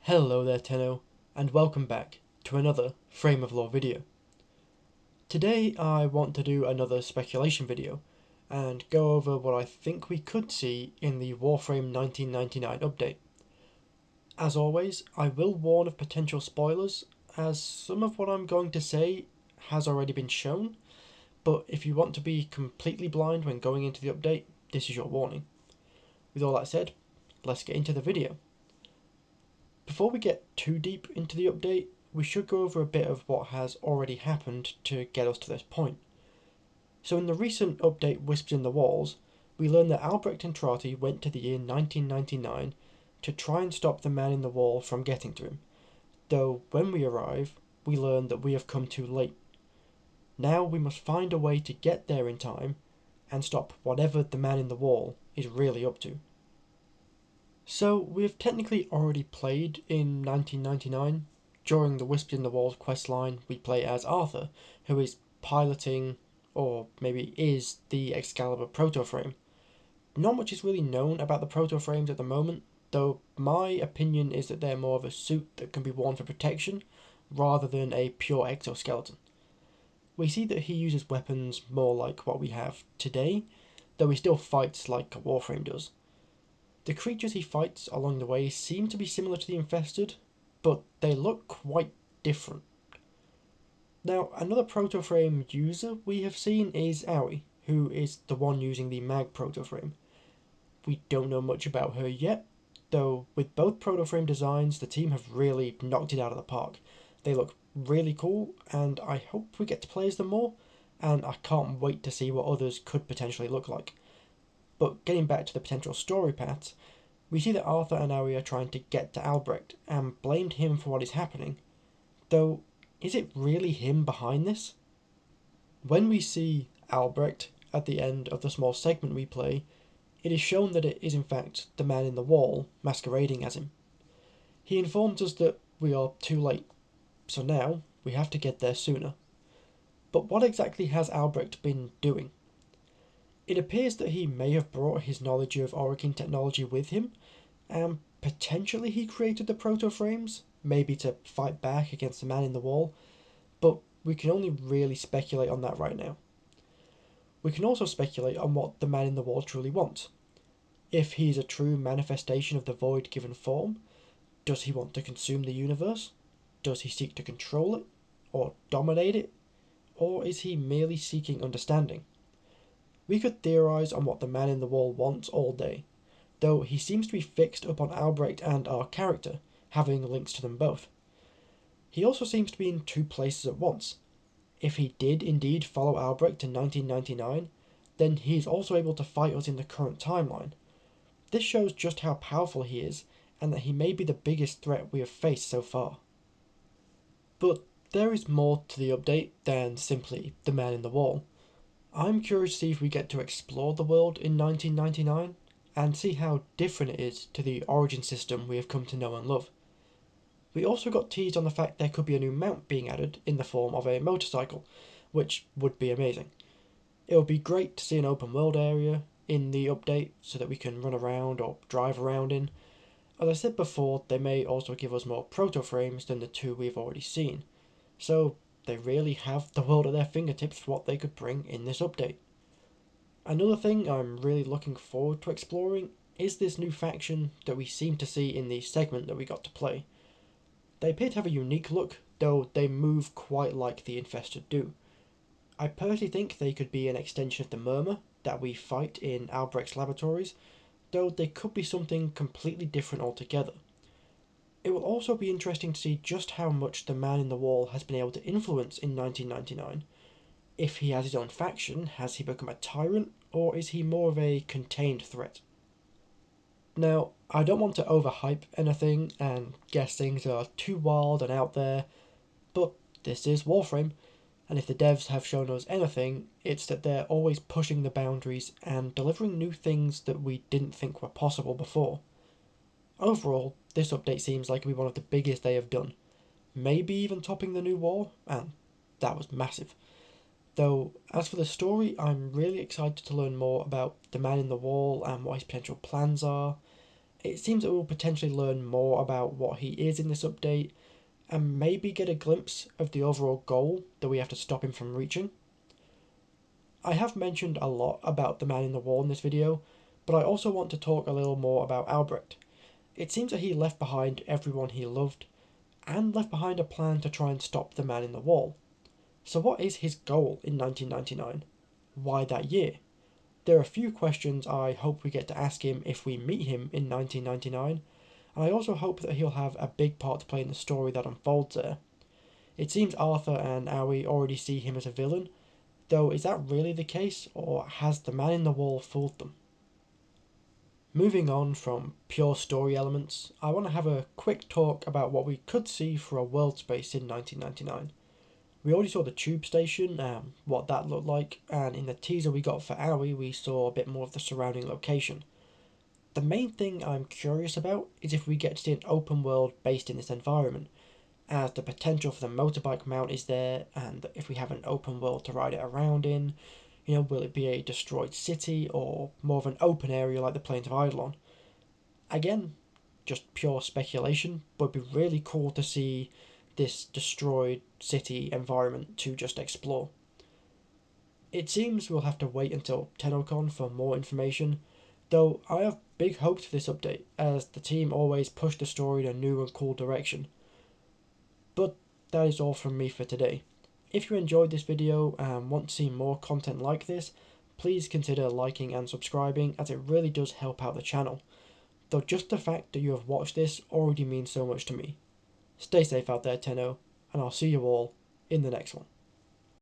Hello there Tenno, and welcome back to another Frame of Lore video. Today I want to do another speculation video, and go over what I think we could see in the Warframe 1999 update. As always, I will warn of potential spoilers, as some of what I'm going to say has already been shown, but if you want to be completely blind when going into the update, this is your warning. With all that said, let's get into the video. Before we get too deep into the update, we should go over a bit of what has already happened to get us to this point. So in the recent update Whispers in the Walls, we learn that Albrecht and Trati went to the year 1999 to try and stop the man in the wall from getting to him, though when we arrive, we learn that we have come too late. Now we must find a way to get there in time and stop whatever the man in the wall is really up to. So we've technically already played in 1999. During the Whispers in the Walls questline, we play as Arthur, who is piloting, or maybe is, the Excalibur proto-frame. Not much is really known about the proto-frames at the moment, though my opinion is that they're more of a suit that can be worn for protection, rather than a pure exoskeleton. We see that he uses weapons more like what we have today, though he still fights like a Warframe does. The creatures he fights along the way seem to be similar to the infested, but they look quite different. Now, another proto-frame user we have seen is Aoi, who is the one using the mag proto-frame. We don't know much about her yet, though with both proto-frame designs the team have really knocked it out of the park. They look really cool, and I hope we get to play as them more, and I can't wait to see what others could potentially look like. But getting back to the potential story paths, we see that Arthur and Aoi are trying to get to Albrecht and blamed him for what is happening. Though, is it really him behind this? When we see Albrecht at the end of the small segment we play, it is shown that it is in fact the man in the wall masquerading as him. He informs us that we are too late, so now we have to get there sooner. But what exactly has Albrecht been doing? It appears that he may have brought his knowledge of Orokin technology with him, and potentially he created the proto-frames, maybe to fight back against the man in the wall, but we can only really speculate on that right now. We can also speculate on what the man in the wall truly wants. If he is a true manifestation of the void given form, does he want to consume the universe? Does he seek to control it, or dominate it, or is he merely seeking understanding? We could theorise on what the man in the wall wants all day, though he seems to be fixed upon Albrecht and our character, having links to them both. He also seems to be in two places at once. If he did indeed follow Albrecht in 1999, then he is also able to fight us in the current timeline. This shows just how powerful he is, and that he may be the biggest threat we have faced so far. But there is more to the update than simply the man in the wall. I'm curious to see if we get to explore the world in 1999, and see how different it is to the origin system we have come to know and love. We also got teased on the fact there could be a new mount being added in the form of a motorcycle, which would be amazing. It would be great to see an open world area in the update so that we can run around or drive around in. As I said before, they may also give us more proto-frames than the two we've already seen, so they really have the world at their fingertips for what they could bring in this update. Another thing I'm really looking forward to exploring is this new faction that we seem to see in the segment that we got to play. They appear to have a unique look, though they move quite like the Infested do. I personally think they could be an extension of the Murmur that we fight in Albrecht's laboratories, though they could be something completely different altogether. It will also be interesting to see just how much the man in the wall has been able to influence in 1999. If he has his own faction, has he become a tyrant, or is he more of a contained threat? Now, I don't want to overhype anything and guess things are too wild and out there, but this is Warframe, and if the devs have shown us anything, it's that they're always pushing the boundaries and delivering new things that we didn't think were possible before. Overall, this update seems like it'll be one of the biggest they have done, maybe even topping the new war, and that was massive. Though, as for the story, I'm really excited to learn more about the man in the wall and what his potential plans are. It seems that we'll potentially learn more about what he is in this update, and maybe get a glimpse of the overall goal that we have to stop him from reaching. I have mentioned a lot about the man in the wall in this video, but I also want to talk a little more about Albrecht. It seems that he left behind everyone he loved, and left behind a plan to try and stop the man in the wall. So what is his goal in 1999? Why that year? There are a few questions I hope we get to ask him if we meet him in 1999, and I also hope that he'll have a big part to play in the story that unfolds there. It seems Arthur and Aoi already see him as a villain, though is that really the case, or has the man in the wall fooled them? Moving on from pure story elements, I want to have a quick talk about what we could see for a world space in 1999. We already saw the tube station, what that looked like, and in the teaser we got for Aoi we saw a bit more of the surrounding location. The main thing I'm curious about is if we get to see an open world based in this environment, as the potential for the motorbike mount is there, and if we have an open world to ride it around in, will it be a destroyed city or more of an open area like the Plains of Eidolon? Again, just pure speculation, but it'd be really cool to see this destroyed city environment to just explore. It seems we'll have to wait until TennoCon for more information, though I have big hopes for this update, as the team always push the story in a new and cool direction. But that is all from me for today. If you enjoyed this video and want to see more content like this, please consider liking and subscribing, as it really does help out the channel. Though just the fact that you have watched this already means so much to me. Stay safe out there, Tenno, and I'll see you all in the next one.